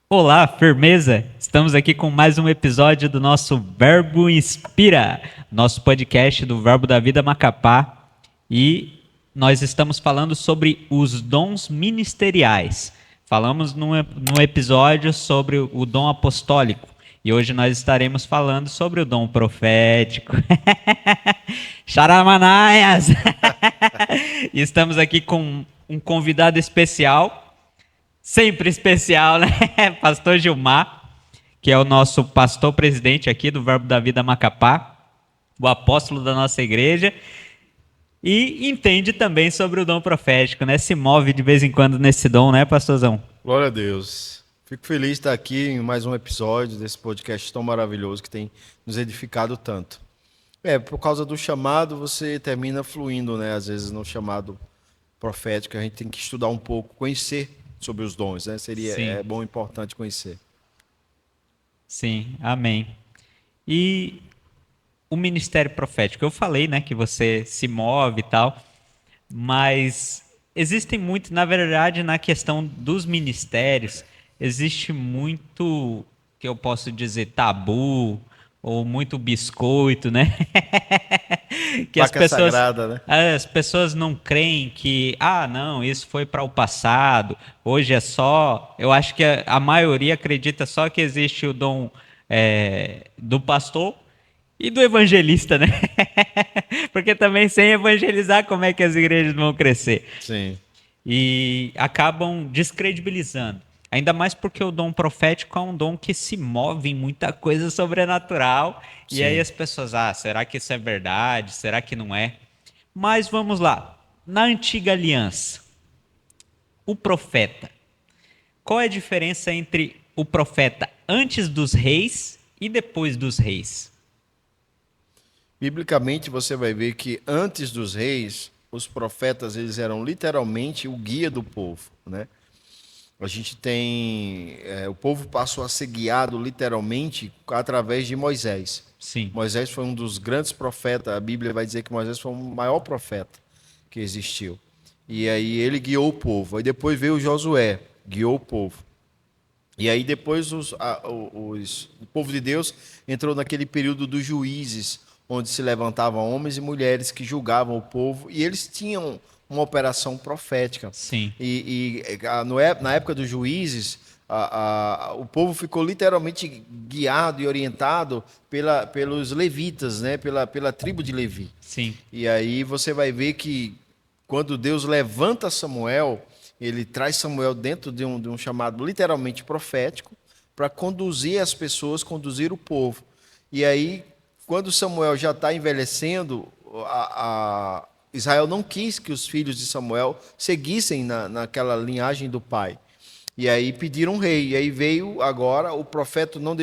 Olá, firmeza! Estamos aqui com mais um episódio do nosso Verbo Inspira, nosso podcast do Verbo da Vida Macapá. E nós estamos falando sobre os dons ministeriais. Falamos num episódio sobre o dom apostólico. E hoje nós estaremos falando sobre o dom profético. Charamanaias! E estamos aqui com um convidado especial. Sempre especial, né? Pastor Gilmar, que é o nosso pastor presidente aqui do Verbo da Vida Macapá, o apóstolo da nossa igreja, e entende também sobre o dom profético, né? Se move de vez em quando nesse dom, né, pastorzão? Glória a Deus. Fico feliz de estar aqui em mais um episódio desse podcast tão maravilhoso que tem nos edificado tanto. Por causa do chamado, você termina fluindo, né? Às vezes no chamado profético, a gente tem que estudar um pouco, conhecer sobre os dons, né? Sim, É bom e importante conhecer. sim, amém. E o ministério profético, eu falei, né, que você se move e tal, mas existem muito, na verdade, na questão dos ministérios, existe muito, que eu posso dizer, tabu, ou muito biscoito, né? Que Vaca sagrada, né? as pessoas não creem que, não, isso foi para o passado, hoje é só. Eu acho que a maioria acredita só que existe o dom do pastor e do evangelista, né? Porque também sem evangelizar, como é que as igrejas vão crescer? Sim, E acabam descredibilizando. Ainda mais porque o dom profético é um dom que se move em muita coisa sobrenatural. E aí sim. as pessoas, será que isso é verdade? Será que não é? Mas vamos lá. Na antiga aliança, o profeta. Qual é a diferença entre o profeta antes dos reis e depois dos reis? Biblicamente você vai ver que antes dos reis, os profetas eles eram literalmente o guia do povo, né? A gente tem. O povo passou a ser guiado literalmente através de Moisés. Sim. Moisés foi um dos grandes profetas. A Bíblia vai dizer que Moisés foi o maior profeta que existiu. E aí ele guiou o povo. Aí depois veio Josué, guiou o povo. E aí depois o povo de Deus entrou naquele período dos juízes, onde se levantavam homens e mulheres que julgavam o povo, e eles tinham uma operação profética. Sim. Na época dos juízes, o povo ficou literalmente guiado e orientado pelos levitas, né? Pela tribo de Levi. Sim. E aí você vai ver que quando Deus levanta Samuel, ele traz Samuel dentro de um chamado literalmente profético para conduzir as pessoas, conduzir o povo. E aí, quando Samuel já está envelhecendo, Israel não quis que os filhos de Samuel seguissem naquela linhagem do pai. E aí pediram um rei. E aí veio agora, o profético não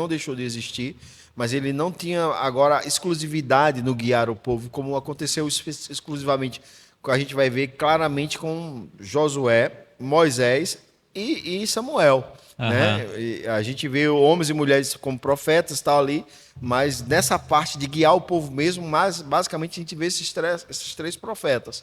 deixou de existir, mas ele não tinha agora exclusividade no guiar o povo, como aconteceu exclusivamente. A gente vai ver claramente com Josué, Moisés e Samuel. Aham. Né? E a gente vê homens e mulheres como profetas tal ali, mas nessa parte de guiar o povo mesmo, mas basicamente a gente vê esses três profetas.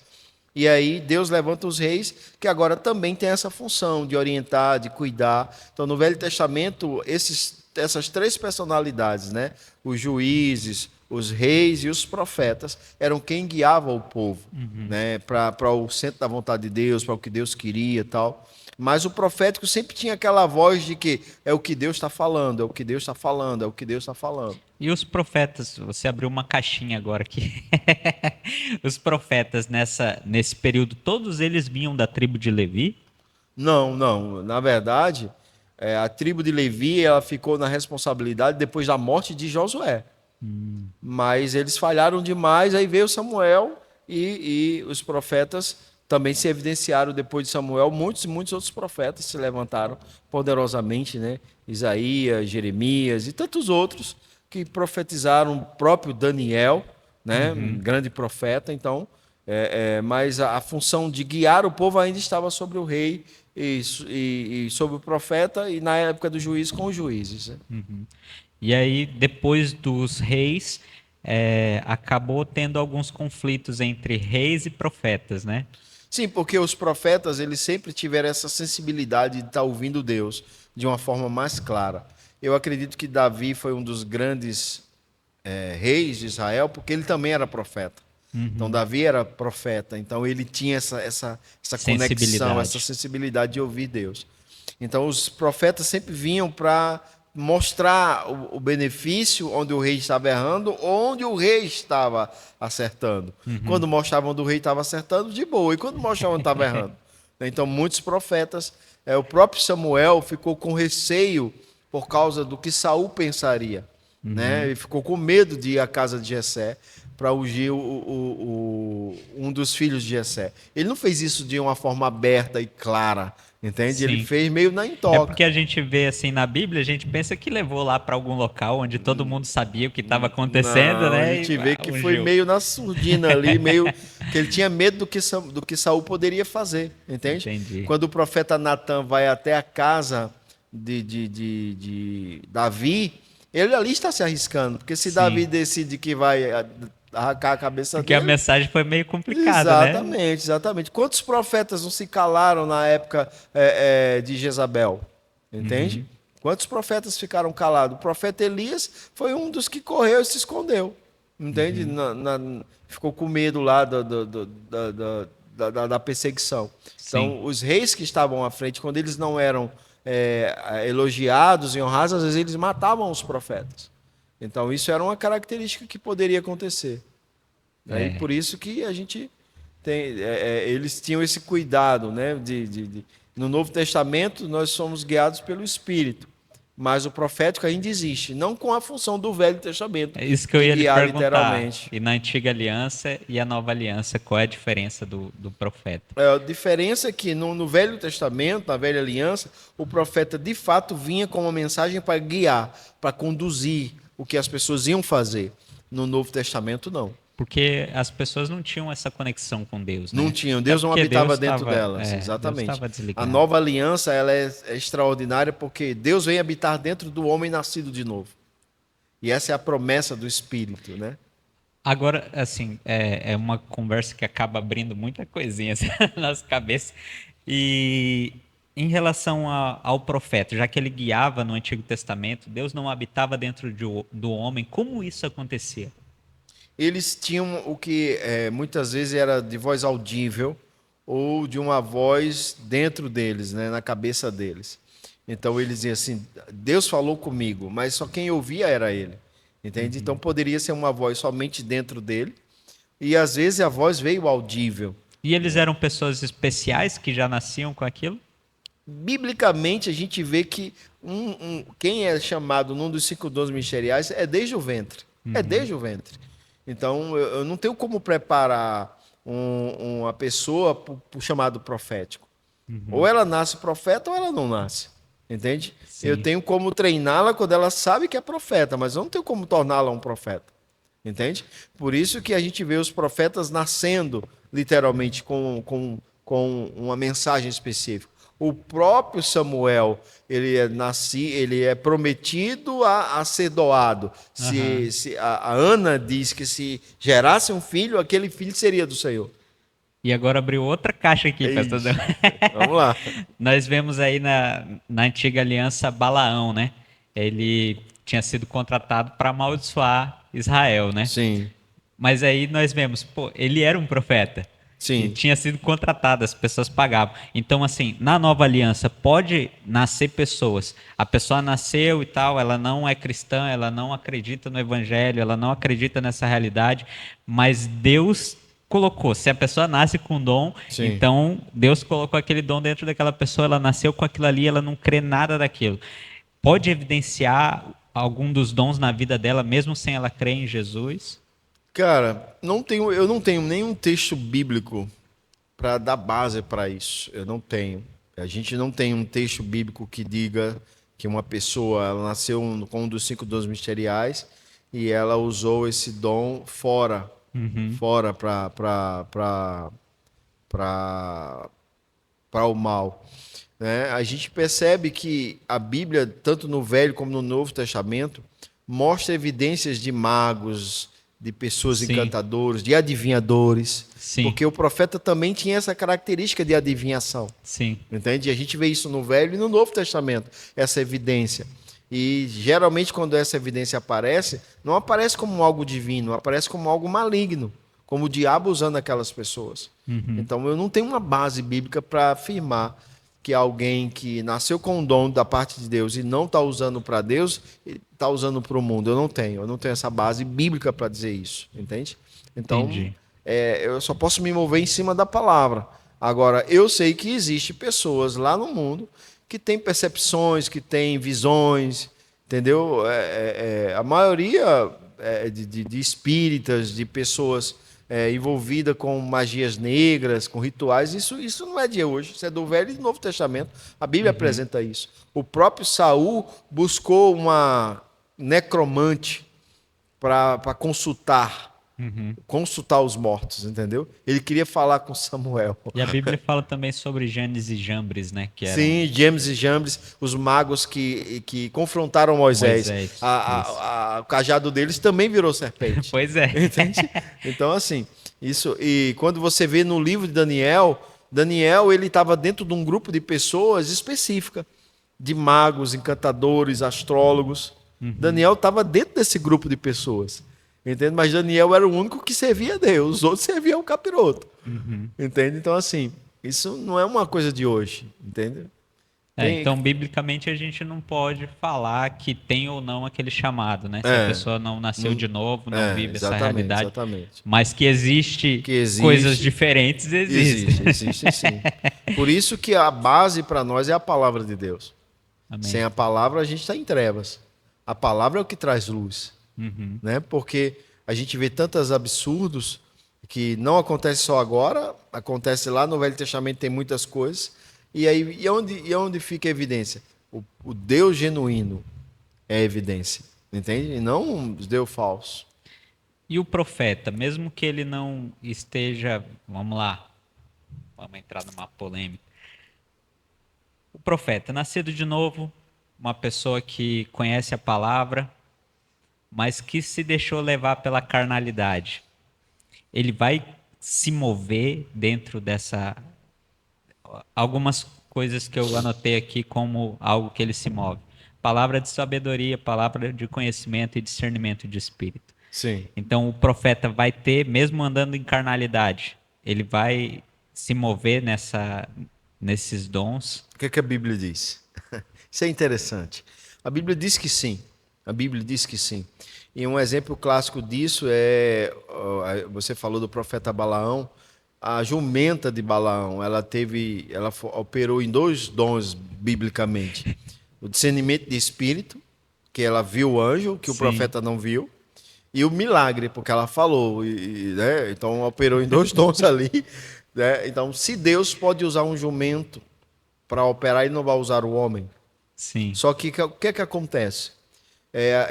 E aí Deus levanta os reis, que agora também tem essa função de orientar, de cuidar. Então, no Velho Testamento, essas três personalidades, né? Os juízes, os reis e os profetas, eram quem guiava o povo, né? Para o centro da vontade de Deus, para o que Deus queria e tal. Mas o profético sempre tinha aquela voz de que é o que Deus está falando, é o que Deus está falando, é o que Deus está falando. E os profetas, você abriu uma caixinha agora aqui. Os profetas nesse período, todos eles vinham da tribo de Levi? Não, não. Na verdade, a tribo de Levi ela ficou na responsabilidade depois da morte de Josué. Mas eles falharam demais, aí veio Samuel e os profetas também se evidenciaram depois de Samuel. Muitos e muitos outros profetas se levantaram poderosamente, né? Isaías, Jeremias e tantos outros que profetizaram, o próprio Daniel, né? Um Uhum. grande profeta. Então, mas a função de guiar o povo ainda estava sobre o rei e sobre o profeta, e na época do juiz com os juízes. Né? E aí, depois dos reis, acabou tendo alguns conflitos entre reis e profetas, né? Sim, porque os profetas, eles sempre tiveram essa sensibilidade de estar ouvindo Deus de uma forma mais clara. Eu acredito que Davi foi um dos grandes reis de Israel, porque ele também era profeta. Então, Uhum. Davi era profeta, então ele tinha essa conexão, essa Sensibilidade. sensibilidade de ouvir Deus. Então, os profetas sempre vinham para mostrar o benefício onde o rei estava errando, onde o rei estava acertando. Uhum. Quando mostravam onde o rei estava acertando, de boa, e quando mostravam onde estava errando. Então, muitos profetas, o próprio Samuel ficou com receio por causa do que Saul pensaria, né? Uhum. Ele ficou com medo de ir à casa de Jessé para ungir um dos filhos de Jessé. Ele não fez isso de uma forma aberta e clara, entende? Ele Sim. fez meio na É intoca. porque a gente vê assim na Bíblia, a gente pensa que levou lá para algum local onde todo mundo sabia o que estava acontecendo, Não, a né? E gente vê que foi ungiu. meio na surdina ali, meio que ele tinha medo do que Saul poderia fazer, entende? Entendi. Quando o profeta Natan vai até a casa de Davi, ele ali está se arriscando, porque se Davi Sim. decide que vai arrancar a cabeça Porque a dele, mensagem foi meio complicada, né? exatamente, exatamente. Quantos profetas não se calaram na época de Jezabel? Entende? Uhum. Quantos profetas ficaram calados? O profeta Elias foi um dos que correu e se escondeu. Entende? Uhum. Ficou com medo lá da perseguição. Sim. Então, os reis que estavam à frente, quando eles não eram elogiados e honrados, às vezes eles matavam os profetas. Então, isso era uma característica que poderia acontecer. Aí É. por isso que a gente tem, eles tinham esse cuidado, né? No Novo Testamento nós somos guiados pelo Espírito, mas o profético ainda existe, não com a função do Velho Testamento É isso que eu de ia lhe guiar perguntar. literalmente. E na antiga aliança e a nova aliança, qual é a diferença do profeta? A diferença é que no Velho Testamento, na Velha Aliança, o profeta de fato vinha com uma mensagem para guiar, para conduzir o que as pessoas iam fazer. No Novo Testamento, não. Porque as pessoas não tinham essa conexão com Deus, Não né? tinham, Até Deus não porque Deus habitava dentro estava, delas, Deus exatamente. estava A desligado. nova aliança ela é extraordinária porque Deus vem habitar dentro do homem nascido de novo. E essa é a promessa do Espírito, né? Agora, assim, é uma conversa que acaba abrindo muita coisinha assim, na nossa cabeça. E em relação ao profeta, já que ele guiava no Antigo Testamento, Deus não habitava dentro do homem, como isso acontecia? Eles tinham o que muitas vezes era de voz audível ou de uma voz dentro deles, né, na cabeça deles. Então eles diziam assim: Deus falou comigo, mas só quem ouvia era ele. Entende? Então poderia ser uma voz somente dentro dele, e às vezes a voz veio audível. E eles eram pessoas especiais que já nasciam com aquilo? Biblicamente, a gente vê que quem é chamado num dos 5 dons ministeriais é desde o ventre. É desde o ventre. Então, eu não tenho como preparar uma pessoa para o chamado profético. Ou ela nasce profeta ou ela não nasce. Entende? Eu Sim. tenho como treiná-la quando ela sabe que é profeta, mas eu não tenho como torná-la um profeta. Entende? Por isso que a gente vê os profetas nascendo, literalmente, com uma mensagem específica. O próprio Samuel, ele é prometido a ser doado. Aham. Se a Ana diz que se gerasse um filho, aquele filho seria do Senhor. E agora abriu outra caixa aqui, pastor. Ixi, vamos lá. Nós vemos aí na antiga aliança Balaão, né? Ele tinha sido contratado para amaldiçoar Israel, né? Sim, Mas aí nós vemos, pô, ele era um profeta e sim. tinha sido contratado, as pessoas pagavam. Então, assim, na nova aliança pode nascer pessoas. A pessoa nasceu e tal, ela não é cristã, ela não acredita no evangelho, ela não acredita nessa realidade, mas Deus colocou. Se a pessoa nasce com dom, Sim. então Deus colocou aquele dom dentro daquela pessoa, ela nasceu com aquilo ali, ela não crê nada daquilo. Pode evidenciar algum dos dons na vida dela, mesmo sem ela crer em Jesus? Cara, eu não tenho nenhum texto bíblico para dar base para isso. Eu não tenho. A gente não tem um texto bíblico que diga que uma pessoa ela nasceu com um dos 5 dons ministeriais e ela usou esse dom Uhum. fora para o mal. Né? A gente percebe que a Bíblia, tanto no Velho como no Novo Testamento, mostra evidências de magos, de pessoas Sim, encantadoras, de adivinhadores, sim, porque o profeta também tinha essa característica de adivinhação. sim. Entende? E a gente vê isso no Velho e no Novo Testamento, essa evidência. E geralmente quando essa evidência aparece, não aparece como algo divino, aparece como algo maligno, como o diabo usando aquelas pessoas. Uhum. Então eu não tenho uma base bíblica para afirmar que alguém que nasceu com um dom da parte de Deus e não está usando para Deus, está usando para o mundo. Eu não tenho essa base bíblica para dizer isso, entende? Então, Entendi. eu só posso me mover em cima da palavra. Agora, eu sei que existe pessoas lá no mundo que têm percepções, que têm visões, entendeu? A maioria de espíritas, de pessoas envolvidas com magias negras, com rituais, isso não é de hoje, isso é do Velho e do Novo Testamento. A Bíblia Uhum. apresenta isso. O próprio Saul buscou uma necromante para Uhum. consultar os mortos, entendeu? Ele queria falar com Samuel. E a Bíblia fala também sobre Janes e Jambres, né? Que eram Sim, James e Jambres, os magos que confrontaram Moisés. Moisés. Isso. O cajado deles também virou serpente. Pois é. Entende? Então, assim, isso. E quando você vê no livro de Daniel, Daniel ele estava dentro de um grupo de pessoas específica, de magos, encantadores, astrólogos. Uhum. Daniel estava dentro desse grupo de pessoas. Entende? Mas Daniel era o único que servia a Deus, os outros serviam o capiroto. Uhum. Entende? Então, assim, isso não é uma coisa de hoje, entende? É, Tem, então, biblicamente, a gente não pode falar que tem ou não aquele chamado, né? Se a é, pessoa não nasceu de novo, não vive essa exatamente, realidade, exatamente. mas que existe Que coisas existe, diferentes, existe. existe sim. Por isso que a base para nós é a palavra de Deus. Sem Amém. a palavra a gente está em trevas. A palavra é o que traz luz, Uhum. né? Porque a gente vê tantos absurdos que não acontece só agora, acontece lá no Velho Testamento tem muitas coisas. E aí e onde fica a evidência? O Deus genuíno é a evidência, entende? E não os Deus falsos. E o profeta, mesmo que ele não esteja, vamos lá, vamos entrar numa polêmica. O profeta, nascido de novo, uma pessoa que conhece a palavra, mas que se deixou levar pela carnalidade. Ele vai se mover dentro dessa. Algumas coisas que eu anotei aqui como algo que ele se move. Palavra de sabedoria, palavra de conhecimento e discernimento de espírito. Sim. Então o profeta vai ter, mesmo andando em carnalidade, ele vai se mover nesses dons. O que a Bíblia diz? Isso é interessante. A Bíblia diz que sim. A Bíblia diz que sim. E um exemplo clássico disso você falou do profeta Balaão, a jumenta de Balaão, ela operou em dois dons biblicamente. O discernimento de espírito, que ela viu o anjo, que o Sim, profeta não viu, e o milagre, porque ela falou, né? Então operou em dois dons ali, né? Então, se Deus pode usar um jumento para operar, ele não vai usar o homem. sim, Só que o que é que acontece?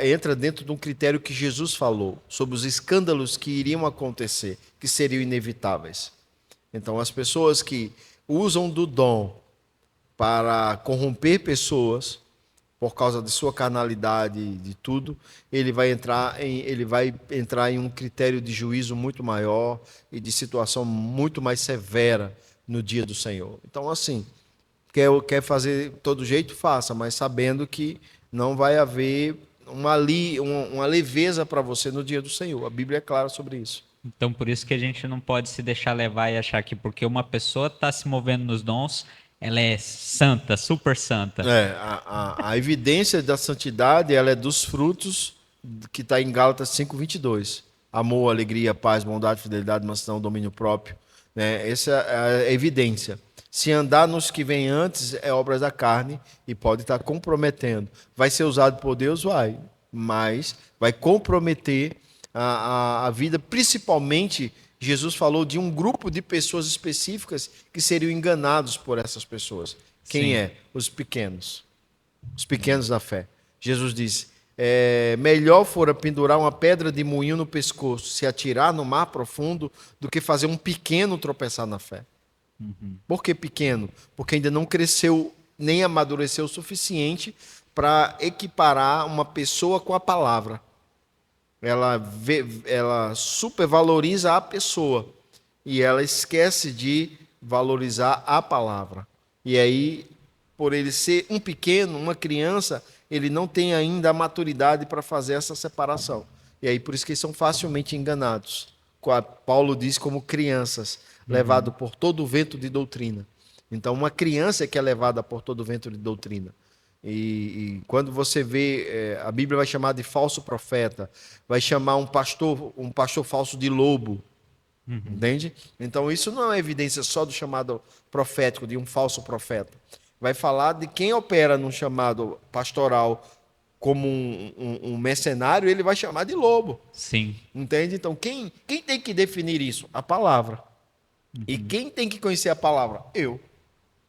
Entra dentro de um critério que Jesus falou sobre os escândalos que iriam acontecer, que seriam inevitáveis. Então, as pessoas que usam do dom para corromper pessoas por causa de sua carnalidade, de tudo, ele vai entrar em um critério de juízo muito maior e de situação muito mais severa no dia do Senhor. Então, assim, quer fazer todo jeito, faça, mas sabendo que não vai haver uma leveza para você no dia do Senhor. A Bíblia é clara sobre isso. então por isso que a gente não pode se deixar levar e achar que porque uma pessoa está se movendo nos dons, ela é santa, super santa. A evidência da santidade ela é dos frutos que está em Gálatas 5:22. Amor, alegria, paz, bondade, fidelidade, mansidão, domínio próprio. Né? Essa é a evidência. Se andar nos que vem antes, é obras da carne e pode estar comprometendo. Vai ser usado por Deus? Vai. Mas vai comprometer a vida, principalmente, Jesus falou de um grupo de pessoas específicas que seriam enganados por essas pessoas. Quem Sim, é? Os pequenos. Os pequenos da fé. Jesus disse: melhor fora pendurar uma pedra de moinho no pescoço, se atirar no mar profundo, do que fazer um pequeno tropeçar na fé. Por que pequeno? Porque ainda não cresceu nem amadureceu o suficiente para equiparar uma pessoa com a palavra. ela supervaloriza a pessoa e ela esquece de valorizar a palavra. E aí, por ele ser um pequeno, uma criança, ele não tem ainda a maturidade para fazer essa separação. E aí, por isso que eles são facilmente enganados. Paulo diz como crianças, levado por todo o vento de doutrina. Então, uma criança é que é levada por todo o vento de doutrina. E quando você vê, a Bíblia vai chamar de falso profeta, vai chamar um pastor falso de lobo, entende? Então isso não é evidência só do chamado profético, de um falso profeta. Vai falar de quem opera num chamado pastoral como um mercenário, ele vai chamar de lobo, Sim. entende? Então quem tem que definir isso? A palavra. E quem tem que conhecer a palavra? Eu.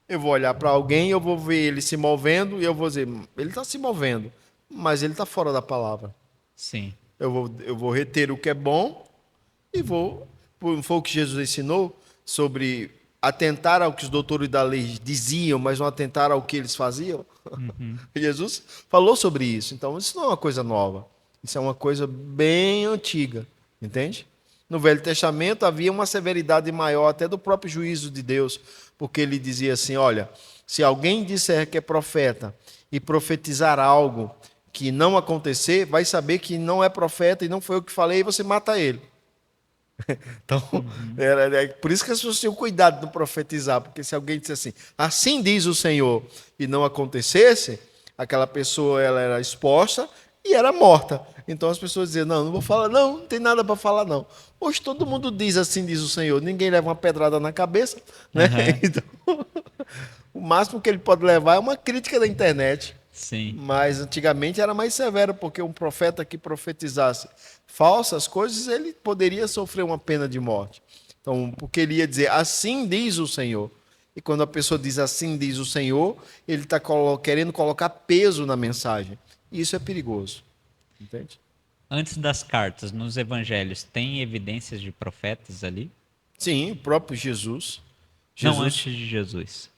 Eu vou olhar para alguém, eu vou ver ele se movendo e eu vou dizer, ele está se movendo, mas ele está fora da palavra. Sim. Eu vou reter o que é bom e vou. Foi o que Jesus ensinou sobre atentar ao que os doutores da lei diziam, mas não atentar ao que eles faziam. Jesus falou sobre isso. Então, isso não é uma coisa nova. Isso é uma coisa bem antiga. Entende? No Velho Testamento havia uma severidade maior até do próprio juízo de Deus, porque ele dizia assim: olha, se alguém disser que é profeta e profetizar algo que não acontecer, vai saber que não é profeta e não foi eu que falei, e você mata ele. Então, por isso que as pessoas tinham cuidado de profetizar, porque se alguém dissesse assim diz o Senhor, e não acontecesse, aquela pessoa ela era exposta e era morta. Então as pessoas diziam, não vou falar, não tem nada para falar não. Hoje todo mundo diz assim diz o Senhor, ninguém leva uma pedrada na cabeça, né? Aham. Então, o máximo que ele pode levar é uma crítica da internet. Sim. Mas antigamente era mais severo, porque um profeta que profetizasse falsas coisas, ele poderia sofrer uma pena de morte. Então, porque ele ia dizer, assim diz o Senhor. E quando a pessoa diz assim diz o Senhor, ele está querendo colocar peso na mensagem. E isso é perigoso. Entende? Antes das cartas, nos evangelhos, tem evidências de profetas ali? Sim, o próprio Jesus. Não Jesus, antes de Jesus.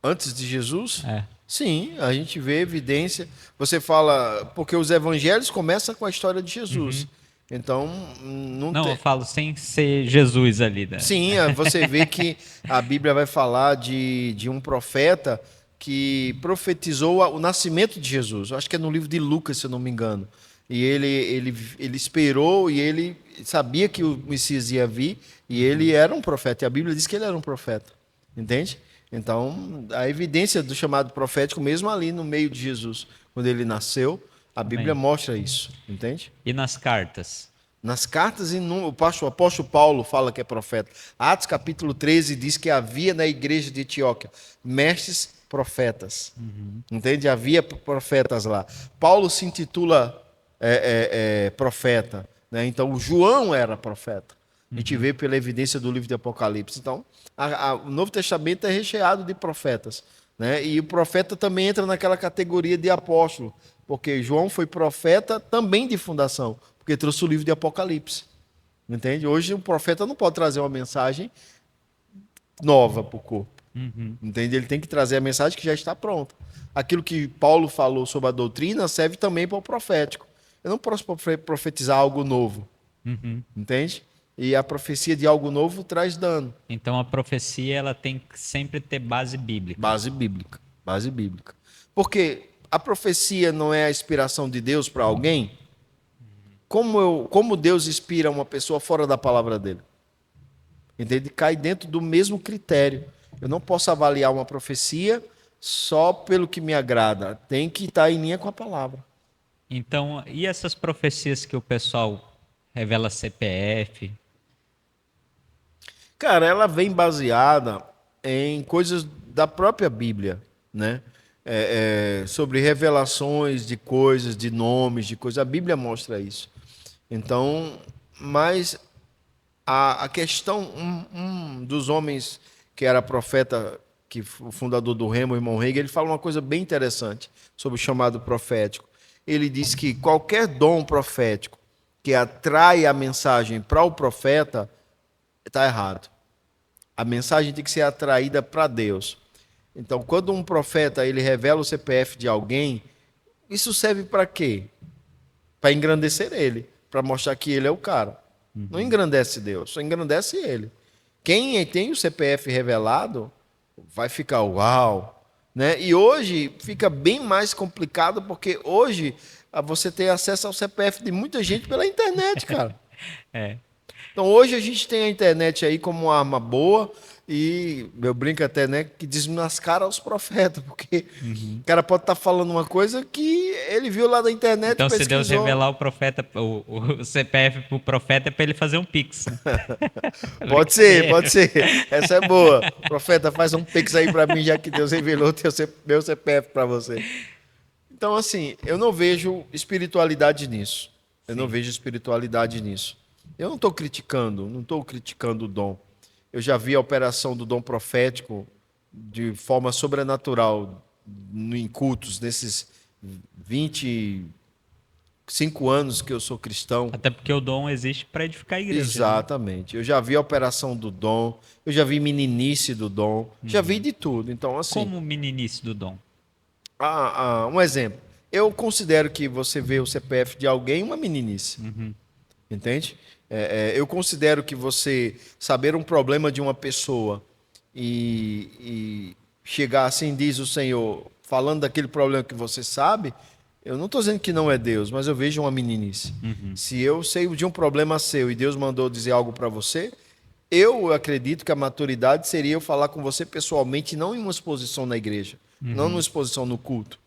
antes de Jesus, É. sim, a gente vê evidência. Você fala, porque os evangelhos começam com a história de Jesus. Então, não Não, eu tem. falo sem ser Jesus ali, né? Sim, você vê que a Bíblia vai falar de um profeta que profetizou o nascimento de Jesus. Eu acho que é no livro de Lucas, se eu não me engano. E ele esperou e ele sabia que o Messias ia vir e ele era um profeta. E a Bíblia diz que ele era um profeta. Entende? Então, a evidência do chamado profético, mesmo ali no meio de Jesus, quando ele nasceu, a Bíblia Amém. mostra isso. Entende? E nas cartas? Nas cartas, o apóstolo Paulo fala que é profeta. Atos capítulo 13 diz que havia na igreja de Etióquia mestres profetas. Entende? Havia profetas lá. Paulo se intitula profeta. Né? Então, o João era profeta. A gente vê pela evidência do livro de Apocalipse. Então, o Novo Testamento é recheado de profetas. Né? E o profeta também entra naquela categoria de apóstolo, porque João foi profeta também de fundação, porque trouxe o livro de Apocalipse. Entende? Hoje um profeta não pode trazer uma mensagem nova para o corpo. Entende? Ele tem que trazer a mensagem que já está pronta. Aquilo que Paulo falou sobre a doutrina serve também para o profético. Eu não posso profetizar algo novo. Entende? E a profecia de algo novo traz dano. Então a profecia ela tem que sempre ter base bíblica. Base bíblica. Base bíblica. Porque a profecia não é a inspiração de Deus para alguém? Como Deus inspira uma pessoa fora da palavra dele? Entende? Cai dentro do mesmo critério. Eu não posso avaliar uma profecia só pelo que me agrada. Tem que estar em linha com a palavra. Então, e essas profecias que o pessoal revela CPF? Cara, ela vem baseada em coisas da própria Bíblia, né? Sobre revelações de coisas, de nomes, de coisas. A Bíblia mostra isso. Então, mas a questão, um dos homens que era profeta, o fundador do Remo, o irmão Hegel, ele fala uma coisa bem interessante sobre o chamado profético. Ele diz que qualquer dom profético que atrai a mensagem para o profeta está errado. A mensagem tem que ser atraída para Deus. Então, quando um profeta ele revela o CPF de alguém, isso serve para quê? para engrandecer ele, para mostrar que ele é o cara. Não engrandece Deus, só engrandece ele. Quem tem o CPF revelado vai ficar uau, né? E hoje fica bem mais complicado porque hoje você tem acesso ao CPF de muita gente pela internet, cara. É. Então hoje a gente tem a internet aí como uma arma boa e eu brinco até, né, que desmascara os profetas, porque o cara pode estar falando uma coisa que ele viu lá na internet, Então, se Deus pesquisou. revelar o profeta, o CPF pro profeta, é para ele fazer um pix, né? Pode ser, pode ser. Essa é boa. Profeta, faz um pix aí para mim, já que Deus revelou meu CPF para você. Então, assim, eu não vejo espiritualidade nisso. Eu não Sim. vejo espiritualidade nisso. Eu não estou criticando o dom. Eu já vi a operação do dom profético de forma sobrenatural em cultos, nesses 25 anos que eu sou cristão. Até porque o dom existe para edificar a igreja, né? Exatamente. Eu já vi a operação do dom, eu já vi meninice do dom, já vi de tudo. Então, assim, Como o meninice do dom. um exemplo. Eu considero que você vê o CPF de alguém uma meninice. Entende? Eu considero que você saber um problema de uma pessoa e chegar assim, diz o Senhor, falando daquele problema que você sabe, eu não estou dizendo que não é Deus, mas eu vejo uma meninice. Se eu sei de um problema seu e Deus mandou dizer algo para você, eu acredito que a maturidade seria eu falar com você pessoalmente, não em uma exposição na igreja, não numa exposição no culto.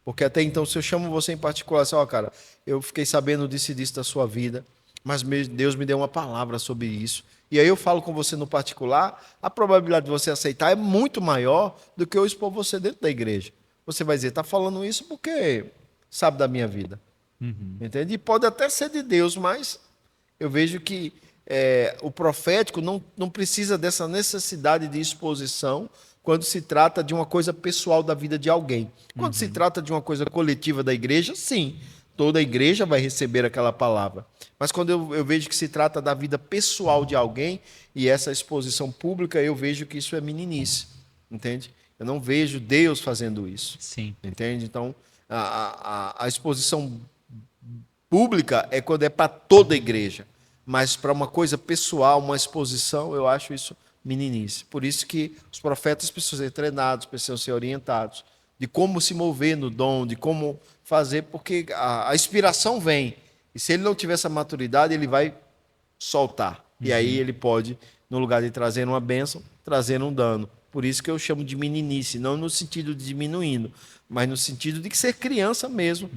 Porque até então, se eu chamo você em particular, assim, ó, cara, eu fiquei sabendo disso e disso da sua vida, mas Deus me deu uma palavra sobre isso. E aí eu falo com você no particular, a probabilidade de você aceitar é muito maior do que eu expor você dentro da igreja. Você vai dizer, tá falando isso porque sabe da minha vida. Entende? E pode até ser de Deus, mas eu vejo que o profético não precisa dessa necessidade de exposição quando se trata de uma coisa pessoal da vida de alguém. Quando se trata de uma coisa coletiva da igreja, sim, toda a igreja vai receber aquela palavra. Mas quando eu vejo que se trata da vida pessoal de alguém e essa exposição pública, eu vejo que isso é meninice, entende? Eu não vejo Deus fazendo isso, Sim. entende? Então, a exposição pública é quando é para toda a igreja, mas para uma coisa pessoal, uma exposição, eu acho isso meninice. Por isso que os profetas precisam ser treinados, precisam ser orientados de como se mover no dom, de como fazer, porque a inspiração vem. E se ele não tiver essa maturidade, ele vai soltar. E aí ele pode, no lugar de trazer uma bênção, trazer um dano. Por isso que eu chamo de meninice, não no sentido de diminuindo, mas no sentido de ser criança mesmo,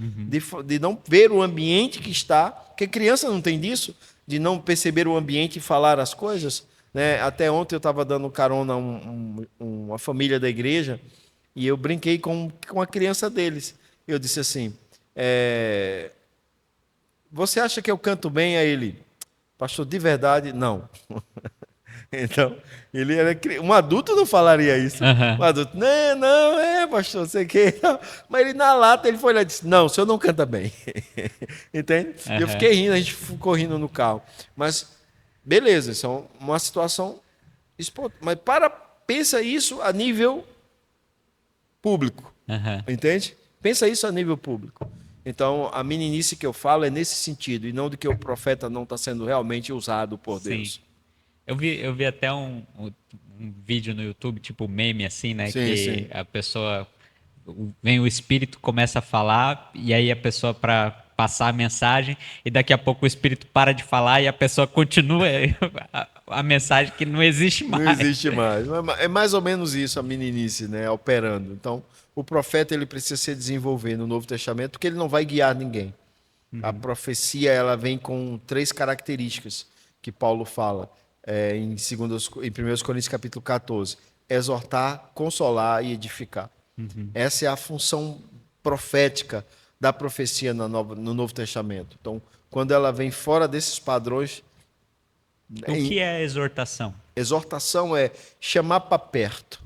de não ver o ambiente que está, porque criança não tem disso, de não perceber o ambiente e falar as coisas. Né? Até ontem eu estava dando carona a uma família da igreja e eu brinquei com a criança deles. Eu disse assim, você acha que eu canto bem? A ele, pastor, de verdade, não. Então, ele era um adulto não falaria isso. Um adulto, não, pastor, sei que. Mas ele na lata, ele foi lá e disse, não, o senhor não canta bem. Entende? E eu fiquei rindo, a gente ficou rindo no carro. Mas, beleza, isso é uma situação. Mas pensa isso a nível público. Entende? Pensa isso a nível público. Então, a meninice que eu falo é nesse sentido, e não de que o profeta não está sendo realmente usado por Deus. Eu vi até um vídeo no YouTube, tipo meme, assim, né? Sim, que sim. a pessoa. Vem o espírito, começa a falar, e aí a pessoa, para passar a mensagem, e daqui a pouco o espírito para de falar e a pessoa continua a mensagem que não existe mais. Não existe mais. É mais ou menos isso a meninice, né? Operando. Então, o profeta ele precisa se desenvolver no Novo Testamento, porque ele não vai guiar ninguém. A profecia ela vem com 3 características que Paulo fala em 1 Coríntios capítulo 14. Exortar, consolar e edificar. Essa é a função profética da profecia no Novo Testamento. Então, quando ela vem fora desses padrões, O que é a exortação? exortação é chamar para perto.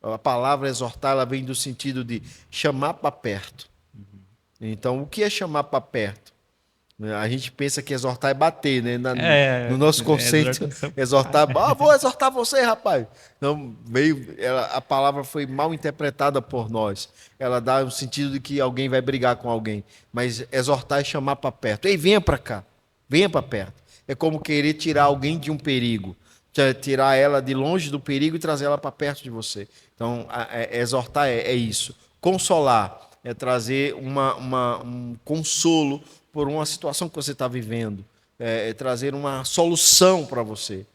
A palavra exortar ela vem do sentido de chamar para perto. Então, o que é chamar para perto? A gente pensa que exortar é bater, né? É, No nosso conceito, exortação. exortar, vou exortar você, rapaz. Não, a palavra foi mal interpretada por nós. Ela dá o sentido de que alguém vai brigar com alguém. Mas exortar é chamar para perto. Ei, venha para cá, venha para perto. É como querer tirar alguém de um perigo, tirar ela de longe do perigo e trazer ela para perto de você. Então, exortar é isso. Consolar é trazer um consolo por uma situação que você está vivendo, é trazer uma solução para você.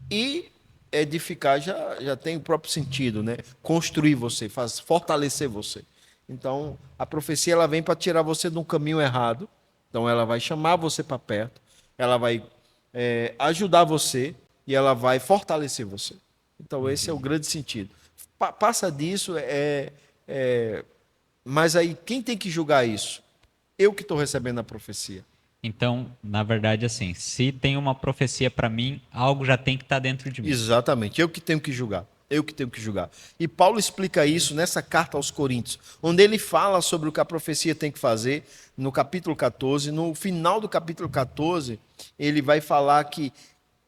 E edificar já tem o próprio sentido, né? Construir você, fortalecer você. Então, a profecia ela vem para tirar você de um caminho errado. Então, ela vai chamar você para perto, ela vai ajudar você e ela vai fortalecer você. Então, esse é o grande sentido. Passa disso, mas aí quem tem que julgar isso? Eu que estou recebendo a profecia. Então, na verdade, assim, se tem uma profecia para mim, algo já tem que estar dentro de mim. Exatamente, eu que tenho que julgar. Eu que tenho que julgar. E Paulo explica isso nessa carta aos Coríntios, onde ele fala sobre o que a profecia tem que fazer, no capítulo 14. No final do capítulo 14, ele vai falar que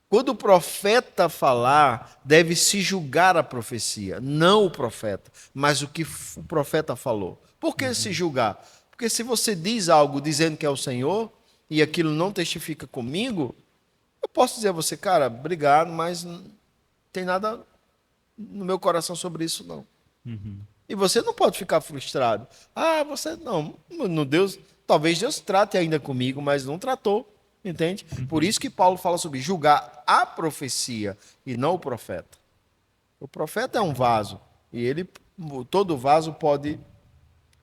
quando o profeta falar, deve se julgar a profecia, não o profeta, mas o que o profeta falou. Por que se julgar? Porque se você diz algo dizendo que é o Senhor e aquilo não testifica comigo, eu posso dizer a você, cara, obrigado, mas não tem nada no meu coração sobre isso, não. E você não pode ficar frustrado. Ah, você não, no Deus, talvez Deus trate ainda comigo, mas não tratou, entende? Por isso que Paulo fala sobre julgar a profecia e não o profeta. O profeta é um vaso e todo vaso pode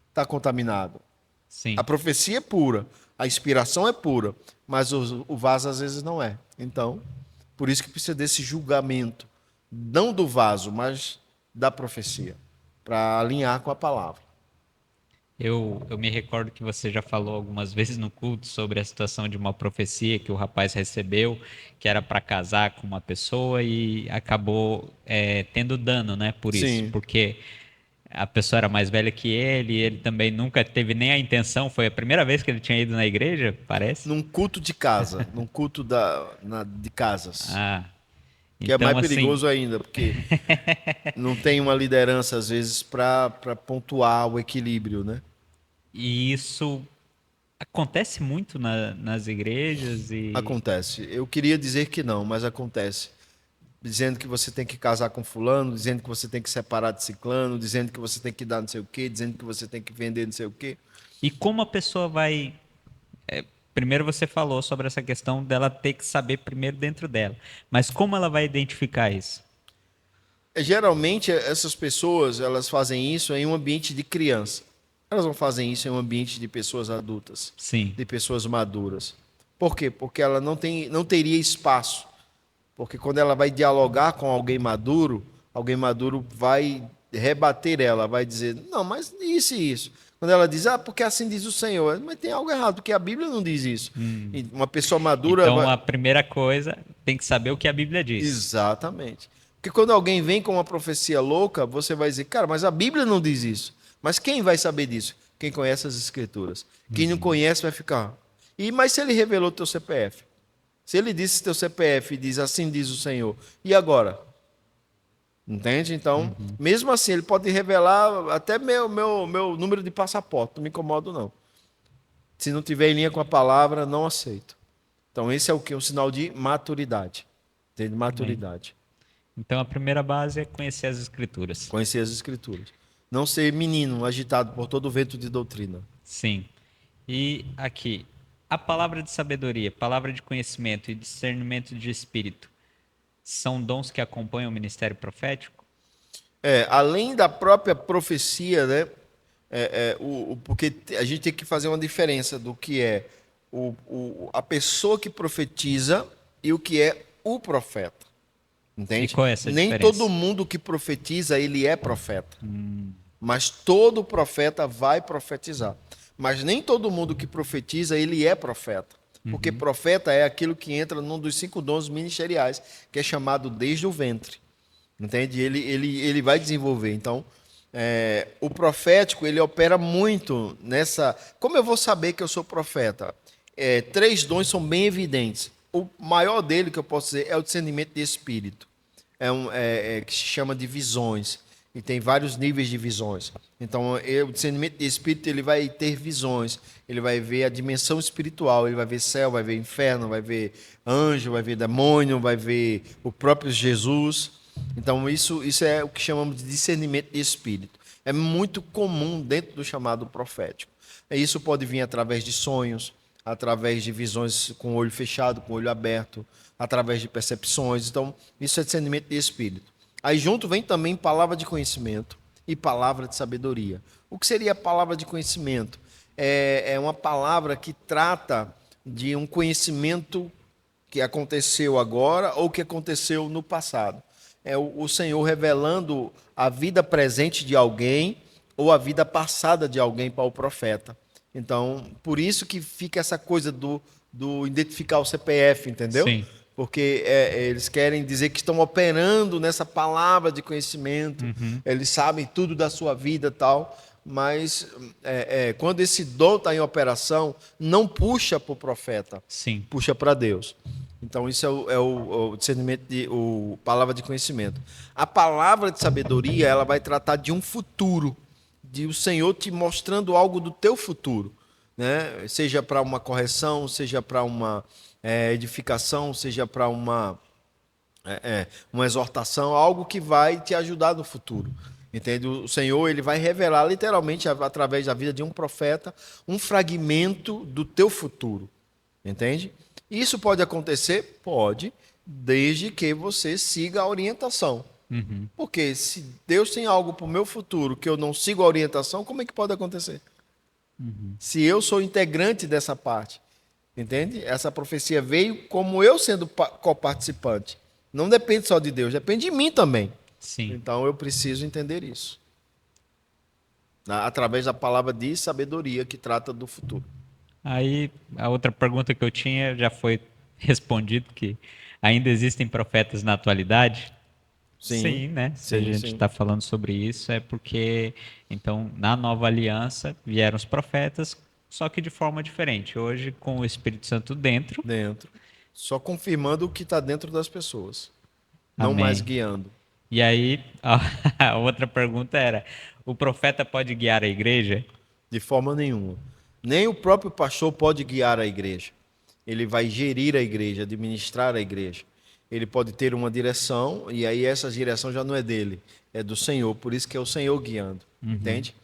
estar contaminado. A Sim. profecia é pura, a inspiração é pura, mas o vaso às vezes não é. Então, por isso que precisa desse julgamento, não do vaso, mas da profecia, para alinhar com a palavra. Eu me recordo que você já falou algumas vezes no culto sobre a situação de uma profecia que o rapaz recebeu, que era para casar com uma pessoa e acabou tendo dano, né, por isso, Sim, porque a pessoa era mais velha que ele, e ele também nunca teve nem a intenção, foi a primeira vez que ele tinha ido na igreja, parece. num culto de casa, num culto de casas, Ah, que é mais então assim, perigoso ainda, porque não tem uma liderança às vezes para pontuar o equilíbrio, né? e isso acontece muito nas igrejas e Acontece. Eu queria dizer que não, mas acontece. Dizendo que você tem que casar com fulano, dizendo que você tem que separar de ciclano, dizendo que você tem que dar não sei o quê, dizendo que você tem que vender não sei o quê. como a pessoa vai. Primeiro você falou sobre essa questão dela ter que saber primeiro dentro dela, mas como ela vai identificar isso? Geralmente essas pessoas, elas fazem isso em um ambiente de criança. Elas não fazem isso em um ambiente de pessoas adultas, Sim. de pessoas maduras. Por quê? Porque ela não teria espaço. Porque quando ela vai dialogar com alguém maduro vai rebater ela, vai dizer, não, mas isso e isso. Quando ela diz, porque assim diz o Senhor, mas tem algo errado, porque a Bíblia não diz isso. E uma pessoa madura Então vai. a primeira coisa tem que saber o que a Bíblia diz. Exatamente. Porque quando alguém vem com uma profecia louca, você vai dizer, cara, mas a Bíblia não diz isso. Mas quem vai saber disso? Quem conhece as Escrituras. Quem não conhece vai ficar. Mas se ele revelou teu CPF? Se ele disse teu CPF e diz assim diz o Senhor, e agora? Entende? Então, mesmo assim, ele pode revelar até meu número de passaporte, não me incomodo não. Se não tiver em linha com a palavra, não aceito. Então, esse é o que? Um sinal de maturidade. Entende? Amém. Maturidade. Então a primeira base é conhecer as escrituras. Conhecer as Escrituras. Não ser menino agitado por todo o vento de doutrina. Sim. E aqui, a palavra de sabedoria, palavra de conhecimento e discernimento de espírito são dons que acompanham o ministério profético? Além da própria profecia, né? Porque a gente tem que fazer uma diferença do que é a pessoa que profetiza e o que é o profeta. E Entende? qual é essa Nem todo diferença? mundo que profetiza, ele é profeta. Mas todo profeta vai profetizar. Mas nem todo mundo que profetiza, ele é profeta. Porque profeta é aquilo que entra num dos 5 dons ministeriais, que é chamado desde o ventre. Entende? Ele vai desenvolver. Então, o profético, ele opera muito nessa. Como eu vou saber que eu sou profeta? Três dons são bem evidentes. O maior dele, que eu posso dizer, é o discernimento de espírito. Que se chama de visões. E tem vários níveis de visões. Então, o discernimento de espírito, ele vai ter visões. Ele vai ver a dimensão espiritual. Ele vai ver céu, vai ver inferno, vai ver anjo, vai ver demônio, vai ver o próprio Jesus. Então, isso é o que chamamos de discernimento de espírito. É muito comum dentro do chamado profético. Isso pode vir através de sonhos, através de visões com o olho fechado, com o olho aberto, através de percepções. Então, isso é discernimento de espírito. Aí junto vem também palavra de conhecimento e palavra de sabedoria. O que seria a palavra de conhecimento? É uma palavra que trata de um conhecimento que aconteceu agora ou que aconteceu no passado. É o Senhor revelando a vida presente de alguém ou a vida passada de alguém para o profeta. Então, por isso que fica essa coisa do identificar o CPF, entendeu? Sim. Porque eles querem dizer que estão operando nessa palavra de conhecimento, eles sabem tudo da sua vida e tal, mas quando esse dom está em operação, não puxa para o profeta, Sim. puxa para Deus. Então, isso é o discernimento, palavra de conhecimento. A palavra de sabedoria, ela vai tratar de um futuro, de o Senhor te mostrando algo do teu futuro, né? Seja para uma correção, seja para uma edificação, seja para uma exortação, algo que vai te ajudar no futuro. Entende? O Senhor, ele vai revelar literalmente através da vida de um profeta um fragmento do teu futuro. Entende? Isso pode acontecer? Pode, desde que você siga a orientação. Porque se Deus tem algo para o meu futuro que eu não sigo a orientação, como é que pode acontecer? Se eu sou integrante dessa parte, entende? Essa profecia veio como eu sendo coparticipante. Não depende só de Deus, depende de mim também. Sim. Então eu preciso entender isso. Através da palavra de sabedoria que trata do futuro. Aí a outra pergunta que eu tinha já foi respondido, que ainda existem profetas na atualidade? Sim, né? Se a Sim, gente sim. está falando sobre isso, é porque, então, na nova aliança vieram os profetas, só que de forma diferente. Hoje, com o Espírito Santo dentro, Dentro. Só confirmando o que está dentro das pessoas. Não mais amém. guiando. E aí, a outra pergunta era: o profeta pode guiar a igreja? De forma nenhuma. Nem o próprio pastor pode guiar a igreja. Ele vai gerir a igreja, administrar a igreja. Ele pode ter uma direção, e aí essa direção já não é dele, é do Senhor. Por isso que é o Senhor guiando. Entende?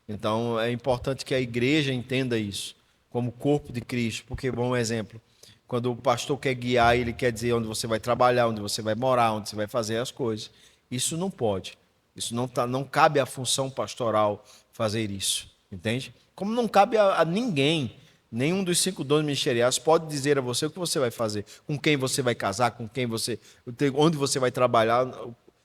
Então é importante que a igreja entenda isso, como corpo de Cristo. Porque, bom exemplo, quando o pastor quer guiar, ele quer dizer onde você vai trabalhar, onde você vai morar, onde você vai fazer as coisas. Isso não pode. Isso não cabe à função pastoral fazer isso. Entende? Como não cabe a ninguém, nenhum dos 5 dons ministeriais pode dizer a você o que você vai fazer, com quem você vai casar, onde você vai trabalhar.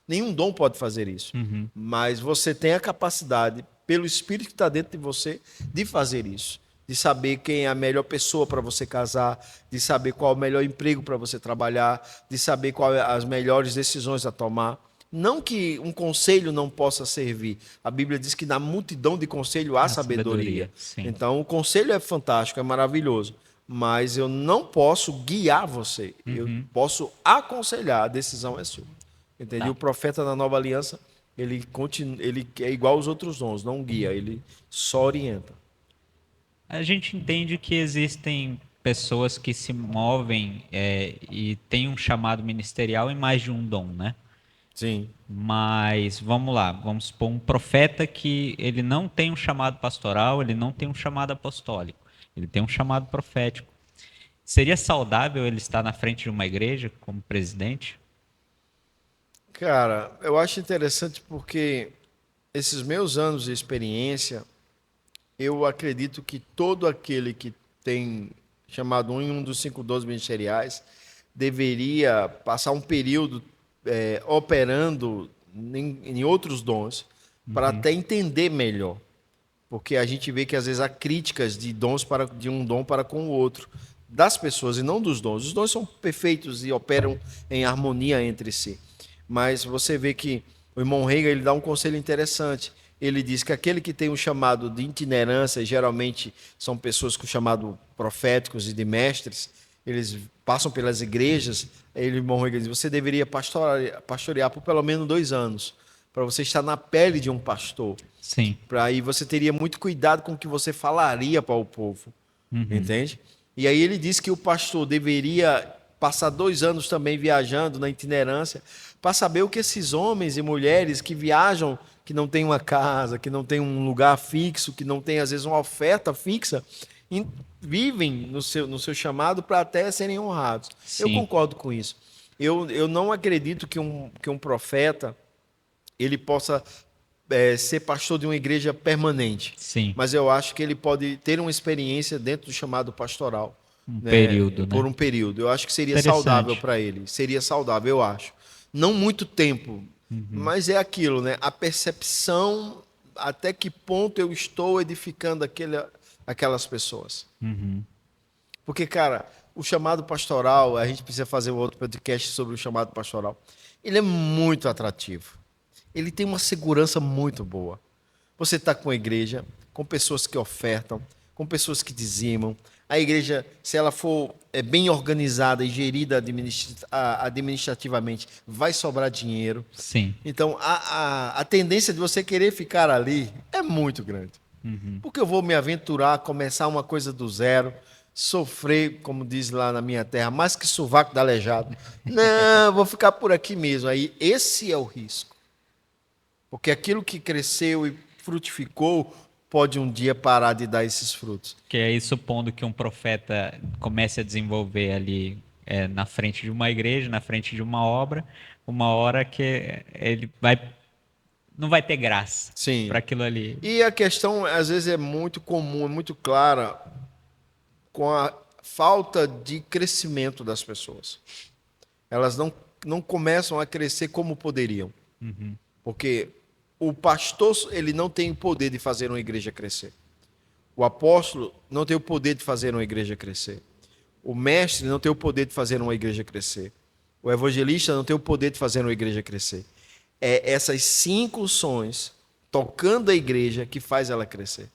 Nenhum dom pode fazer isso. Mas você tem a capacidade, pelo Espírito que está dentro de você, de fazer isso. De saber quem é a melhor pessoa para você casar, de saber qual é o melhor emprego para você trabalhar, de saber quais as melhores decisões a tomar. Não que um conselho não possa servir. A Bíblia diz que na multidão de conselho há A sabedoria. sim. Então, o conselho é fantástico, é maravilhoso. Mas eu não posso guiar você. Eu posso aconselhar, a decisão é sua. Entendeu? Tá. O profeta da nova aliança, ele é igual aos outros dons, não guia, ele só orienta. A gente entende que existem pessoas que se movem e têm um chamado ministerial em mais de um dom, né? Sim. Mas vamos lá, vamos supor um profeta que ele não tem um chamado pastoral, ele não tem um chamado apostólico, ele tem um chamado profético. Seria saudável ele estar na frente de uma igreja como presidente? Cara, eu acho interessante porque esses meus anos de experiência, eu acredito que todo aquele que tem chamado em um dos 5 dons ministeriais deveria passar um período operando em outros dons para até entender melhor. Porque a gente vê que às vezes há críticas de um dom para com o outro, das pessoas e não dos dons. Os dons são perfeitos e operam em harmonia entre si. Mas você vê que o irmão Reiga, ele dá um conselho interessante. ele diz que aquele que tem o chamado de itinerância, geralmente são pessoas com chamado proféticos e de mestres, eles passam pelas igrejas, ele diz, você deveria pastorear por pelo menos 2 anos, para você estar na pele de um pastor. Sim. Para aí você teria muito cuidado com o que você falaria para o povo, entende? E aí ele diz que o pastor deveria passar 2 anos também viajando na itinerância, para saber o que esses homens e mulheres que viajam, que não têm uma casa, que não têm um lugar fixo, que não têm às vezes uma oferta fixa, vivem no seu chamado para até serem honrados. Eu Sim. concordo com isso. Eu não acredito que um profeta ele possa ser pastor de uma igreja permanente. Sim. Mas eu acho que ele pode ter uma experiência dentro do chamado pastoral, Um né, período, por né? um período. Eu acho que seria saudável Interessante. para ele. Seria saudável, eu acho. Não muito tempo, mas é aquilo, né? A percepção até que ponto eu estou edificando aquelas pessoas. Porque, cara, o chamado pastoral, a gente precisa fazer um outro podcast sobre o chamado pastoral. Ele é muito atrativo. Ele tem uma segurança muito boa. Você está com a igreja, com pessoas que ofertam, com pessoas que dizimam. A igreja, se ela for bem organizada e gerida administrativamente, vai sobrar dinheiro. Sim. Então, a tendência de você querer ficar ali é muito grande. Porque eu vou me aventurar, começar uma coisa do zero, sofrer, como diz lá na minha terra, mais que sovaco da aleijado. Não, vou ficar por aqui mesmo. Aí, esse é o risco. Porque aquilo que cresceu e frutificou pode um dia parar de dar esses frutos. Que aí, supondo que um profeta comece a desenvolver ali na frente de uma igreja, na frente de uma hora que ele não vai ter graça para Sim. aquilo ali. E a questão, às vezes, é muito comum, é muito clara com a falta de crescimento das pessoas. Elas não começam a crescer como poderiam. Porque o pastor, ele não tem o poder de fazer uma igreja crescer. O apóstolo não tem o poder de fazer uma igreja crescer. O mestre não tem o poder de fazer uma igreja crescer. O evangelista não tem o poder de fazer uma igreja crescer. É essas 5 unções tocando a igreja que faz ela crescer.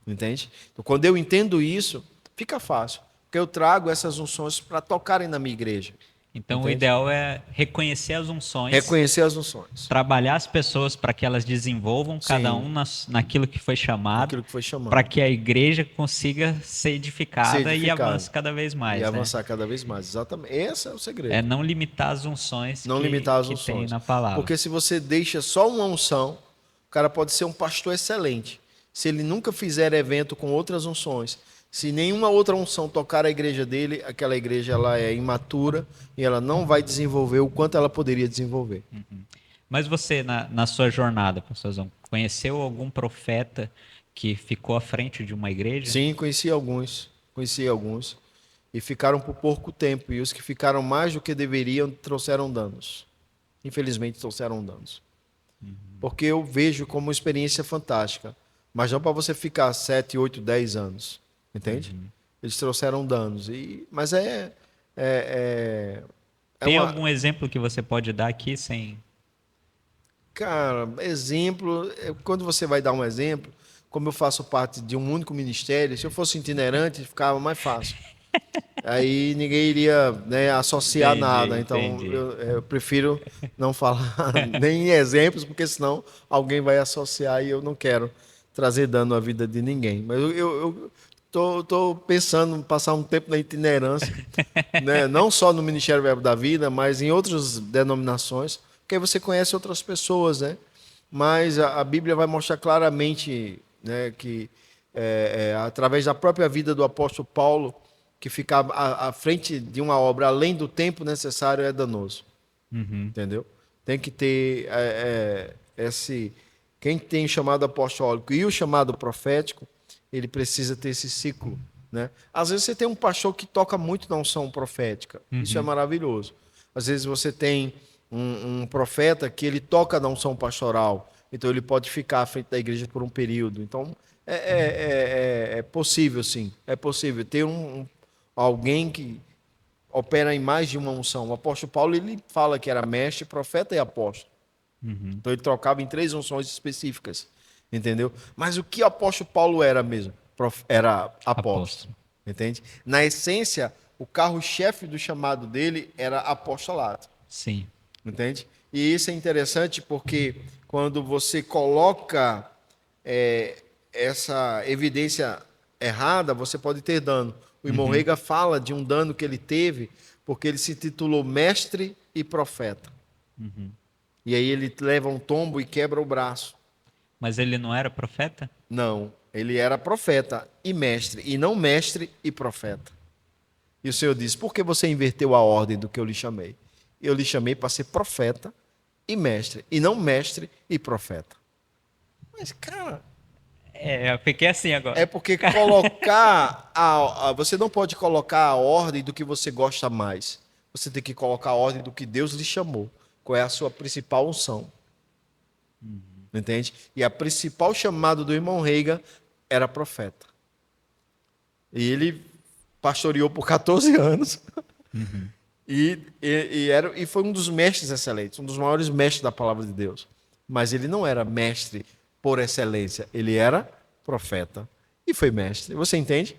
Entende? Então, quando eu entendo isso, fica fácil. Porque eu trago essas unções para tocarem na minha igreja. Então, o Entende? ideal é reconhecer as unções, Reconhecer as unções. trabalhar as pessoas para que elas desenvolvam cada Sim. um naquilo que foi chamado, Aquilo que foi chamado. para que a igreja consiga ser edificada e edificado. avance cada vez E mais, né? avançar cada vez mais. Exatamente. Esse é o segredo. É não limitar as unções Não limitar as que tem unções. na palavra. Porque se você deixa só uma unção, o cara pode ser um pastor excelente. Se ele nunca fizer evento com outras unções, se nenhuma outra unção tocar a igreja dele, aquela igreja ela é imatura e ela não vai desenvolver o quanto ela poderia desenvolver. Mas você, na sua jornada, pastorzão, conheceu algum profeta que ficou à frente de uma igreja? Sim, conheci alguns. Conheci alguns. E ficaram por pouco tempo. E os que ficaram mais do que deveriam trouxeram danos. Infelizmente, trouxeram danos. Porque eu vejo como uma experiência fantástica. Mas não para você ficar 7, 8, 10 anos. Entende? Eles trouxeram danos. Mas é Tem uma. algum exemplo que você pode dar aqui sem... Cara, exemplo. Quando você vai dar um exemplo, como eu faço parte de um único ministério, se eu fosse itinerante, ficava mais fácil. Aí ninguém iria, né, associar nada. Então Entendi. eu prefiro não falar nem em exemplos, porque senão alguém vai associar e eu não quero trazer dano à vida de ninguém. Mas eu tô pensando em passar um tempo na itinerância, né, não só no Ministério Verbo da Vida, mas em outras denominações, porque aí você conhece outras pessoas, né? Mas a Bíblia vai mostrar claramente, né, que através da própria vida do apóstolo Paulo, que ficar à frente de uma obra além do tempo necessário é danoso. Entendeu? Tem que ter esse... Quem tem o chamado apostólico e o chamado profético, ele precisa ter esse ciclo. Né? Às vezes você tem um pastor que toca muito na unção profética. Isso é maravilhoso. Às vezes você tem um profeta que ele toca na unção pastoral. Então ele pode ficar à frente da igreja por um período. Então é possível, sim. É possível ter alguém que opera em mais de uma unção. O apóstolo Paulo ele fala que era mestre, profeta e apóstolo. Então ele trocava em 3 unções específicas. entendeu? Mas o que o apóstolo Paulo era mesmo? Era apóstolo, Apóstolo. entende? Na essência, o carro-chefe do chamado dele era apostolado, Sim. entende? E isso é interessante porque quando você coloca essa evidência errada, você pode ter dano. O irmão Uhum. Rega fala de um dano que ele teve porque ele se titulou mestre e profeta. E aí ele leva um tombo e quebra o braço. Mas ele não era profeta? Não, ele era profeta e mestre, e não mestre e profeta. E o Senhor disse: por que você inverteu a ordem do que eu lhe chamei? Eu lhe chamei para ser profeta e mestre, e não mestre e profeta. Mas, cara, É, eu fiquei assim é agora. porque colocar você não pode colocar a ordem do que você gosta mais. Você tem que colocar a ordem do que Deus lhe chamou. Qual é a sua principal unção? Entende? E a principal chamada do irmão Reiga era profeta. E ele pastoreou por 14 anos e foi um dos mestres excelentes, um dos maiores mestres da palavra de Deus. Mas ele não era mestre por excelência, ele era profeta e foi mestre. Você entende?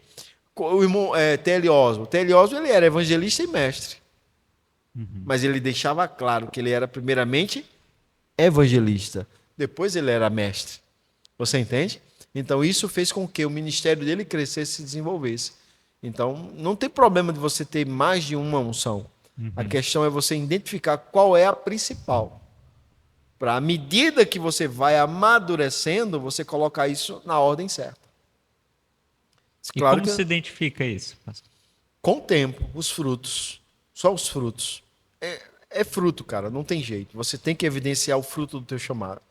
O irmão T.L. Oswald. T.L. Oswald ele era evangelista e mestre. Mas ele deixava claro que ele era primeiramente evangelista. Depois ele era mestre. Você entende? Então isso fez com que o ministério dele crescesse e se desenvolvesse. Então não tem problema de você ter mais de uma unção. A questão é você identificar qual é a principal. Para à medida que você vai amadurecendo, você colocar isso na ordem certa. E Claro como que se identifica isso, pastor? com o tempo, os frutos, só os frutos. É fruto, cara, não tem jeito. Você tem que evidenciar o fruto do teu chamado.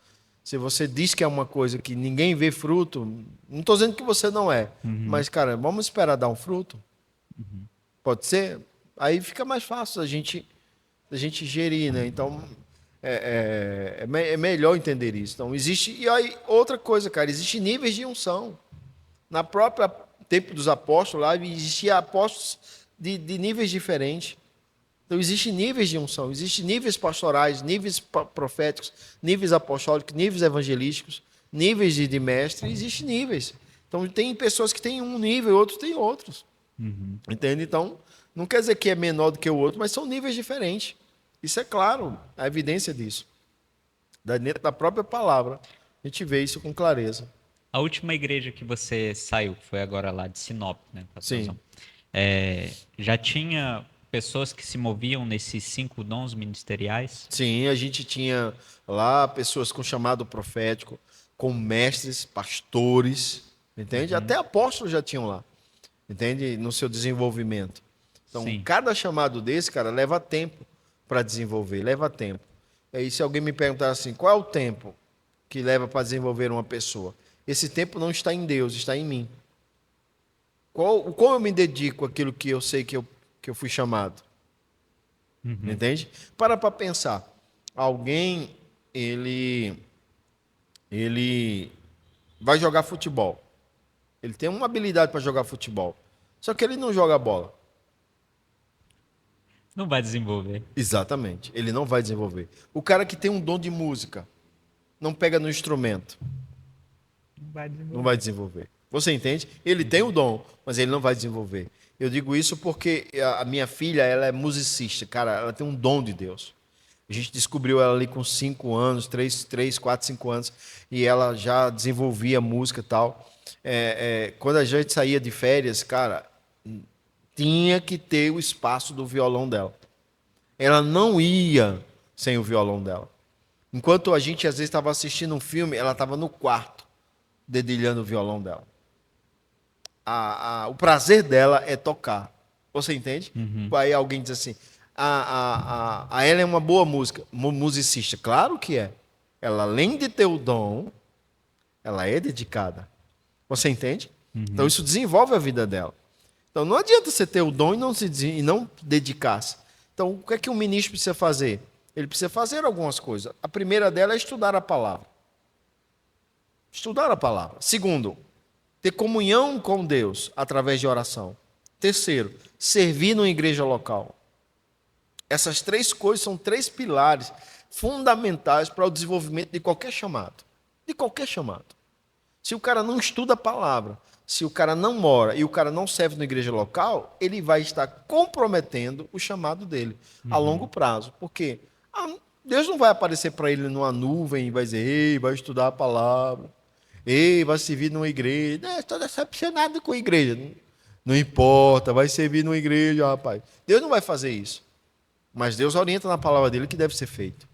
Se você diz que é uma coisa que ninguém vê fruto, não estou dizendo que você não é, mas, cara, vamos esperar dar um fruto? Pode ser? Aí fica mais fácil a gente gerir, né? Então, é melhor entender isso. Então, existe. E aí, outra coisa, cara, existem níveis de unção. Na própria tempo dos apóstolos, lá existia apóstolos de níveis diferentes. Então, existem níveis de unção, existem níveis pastorais, níveis proféticos, níveis apostólicos, níveis evangelísticos, níveis de mestre, existem níveis. Então, tem pessoas que têm um nível, outros têm outros. Entende? Então, não quer dizer que é menor do que o outro, mas são níveis diferentes. Isso é claro, a evidência disso. Dentro da própria palavra, a gente vê isso com clareza. A última igreja que você saiu, que foi agora lá de Sinop, né, Sim. pastorzão? Já tinha pessoas que se moviam nesses 5 dons ministeriais? Sim, a gente tinha lá pessoas com chamado profético, com mestres, pastores, entende? Até apóstolos já tinham lá, entende? No seu desenvolvimento. Então, Sim. cada chamado desse, cara, leva tempo para desenvolver, leva tempo. E aí, se alguém me perguntar assim, qual é o tempo que leva para desenvolver uma pessoa? Esse tempo não está em Deus, está em mim. Como eu me dedico àquilo que eu sei que eu fui chamado? Entende? Para pensar. Alguém, ele vai jogar futebol. Ele tem uma habilidade para jogar futebol. Só que ele não joga bola. Não vai desenvolver. Exatamente. Ele não vai desenvolver. O cara que tem um dom de música, não pega no instrumento, Não vai não desenvolver. vai desenvolver. Você entende? Ele tem o dom, mas ele não vai desenvolver. Eu digo isso porque a minha filha, ela é musicista, cara, ela tem um dom de Deus. A gente descobriu ela ali com 5 anos, 4, 5 anos, e ela já desenvolvia música e tal. Quando a gente saía de férias, cara, tinha que ter o espaço do violão dela. Ela não ia sem o violão dela. Enquanto a gente às vezes estava assistindo um filme, ela estava no quarto, dedilhando o violão dela. O prazer dela é tocar. Você entende? Aí alguém diz assim: a ela é uma boa musicista. Claro que é. Ela, além de ter o dom, ela é dedicada. Você entende? Então isso desenvolve a vida dela. Então não adianta você ter o dom e não dedicar-se. Então o que é que um ministro precisa fazer? Ele precisa fazer algumas coisas. A primeira dela é estudar a palavra. Estudar a palavra. Segundo, ter comunhão com Deus através de oração. Terceiro, servir numa igreja local. Essas 3 coisas são 3 pilares fundamentais para o desenvolvimento de qualquer chamado. De qualquer chamado. Se o cara não estuda a palavra, se o cara não mora e o cara não serve na igreja local, ele vai estar comprometendo o chamado dele a longo prazo. Por quê? Deus não vai aparecer para ele numa nuvem e vai dizer, ei, vai estudar a palavra, ei, vai servir numa igreja. Estou decepcionado com a igreja. Não importa, vai servir numa igreja, rapaz. Deus não vai fazer isso. Mas Deus orienta na palavra dele o que deve ser feito.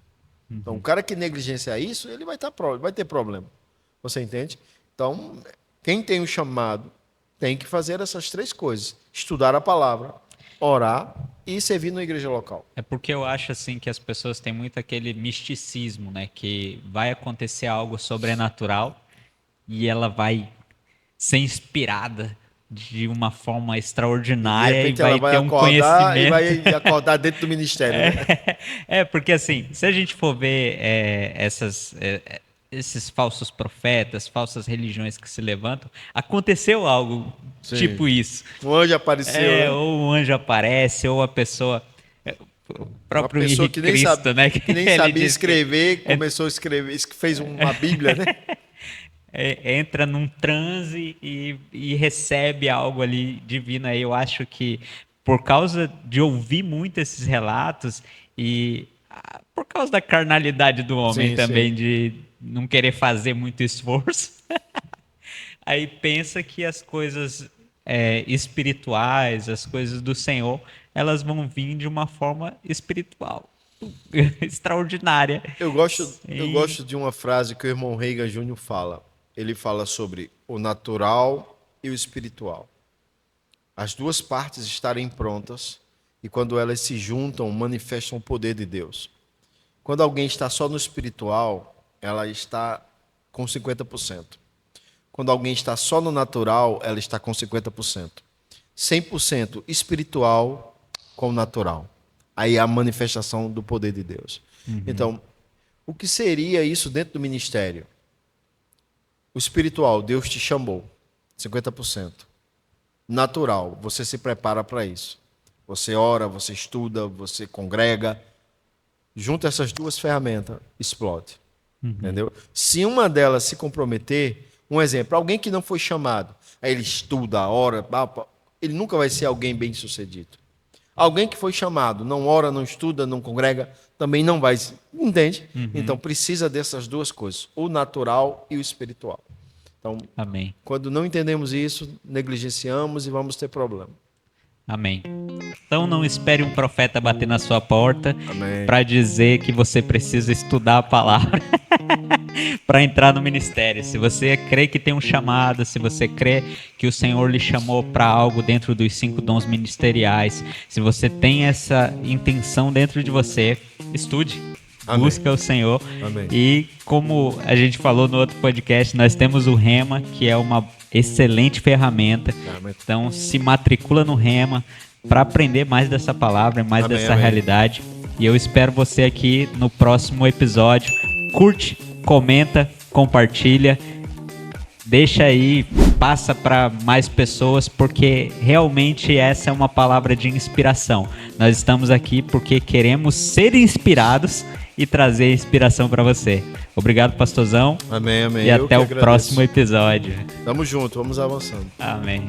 Então, o cara que negligencia isso, ele vai ter problema. Você entende? Então, quem tem o chamado tem que fazer essas 3 coisas. Estudar a palavra, orar e servir na igreja local. É porque eu acho assim que as pessoas têm muito aquele misticismo, né? Que vai acontecer algo sobrenatural e ela vai ser inspirada de uma forma extraordinária De repente e vai ela vai ter um acordar conhecimento. e vai acordar dentro do ministério. Né? Porque assim, se a gente for ver esses falsos profetas, falsas religiões que se levantam, aconteceu algo Sim. tipo isso. Um anjo apareceu. Né? Ou um anjo aparece, ou a pessoa... O próprio uma pessoa Henrique que nem Cristo, sabe, né? que nem sabia escrever, começou a escrever, fez uma Bíblia, né? Entra num transe e recebe algo ali divino. Aí eu acho que por causa de ouvir muito esses relatos e por causa da carnalidade do homem também, de não querer fazer muito esforço, aí pensa que as coisas espirituais, as coisas do Senhor, elas vão vir de uma forma espiritual. Extraordinária. Eu gosto de uma frase que o irmão Reagan Júnior fala. Ele fala sobre o natural e o espiritual. As 2 partes estarem prontas e quando elas se juntam, manifestam o poder de Deus. Quando alguém está só no espiritual, ela está com 50%. Quando alguém está só no natural, ela está com 50%. 100% espiritual com natural. Aí é a manifestação do poder de Deus. Então, o que seria isso dentro do ministério? O espiritual, Deus te chamou, 50%. Natural, você se prepara para isso. Você ora, você estuda, você congrega. Junta essas 2 ferramentas, explode. Entendeu? Se uma delas se comprometer, um exemplo, alguém que não foi chamado, aí ele estuda, ora, ele nunca vai ser alguém bem sucedido. Alguém que foi chamado, não ora, não estuda, não congrega, também não vai. Entende? Então precisa dessas 2 coisas, o natural e o espiritual. Então, Amém. Quando não entendemos isso, negligenciamos e vamos ter problema. Amém. Então não espere um profeta bater na sua porta para dizer que você precisa estudar a palavra para entrar no ministério. Se você crê que tem um chamado, se você crê que o Senhor lhe chamou para algo dentro dos 5 dons ministeriais, se você tem essa intenção dentro de você, estude. Amém. Busca o Senhor. Amém. E como a gente falou no outro podcast, nós temos o Rema, que é uma excelente ferramenta. Então se matricula no Rema para aprender mais dessa palavra, mais dessa realidade. E eu espero você aqui no próximo episódio. Curte, comenta, compartilha. Deixa aí, passa para mais pessoas, porque realmente essa é uma palavra de inspiração. Nós estamos aqui porque queremos ser inspirados e trazer inspiração para você. Obrigado, pastorzão. Amém, amém. E até o próximo episódio. Tamo junto, vamos avançando. Amém.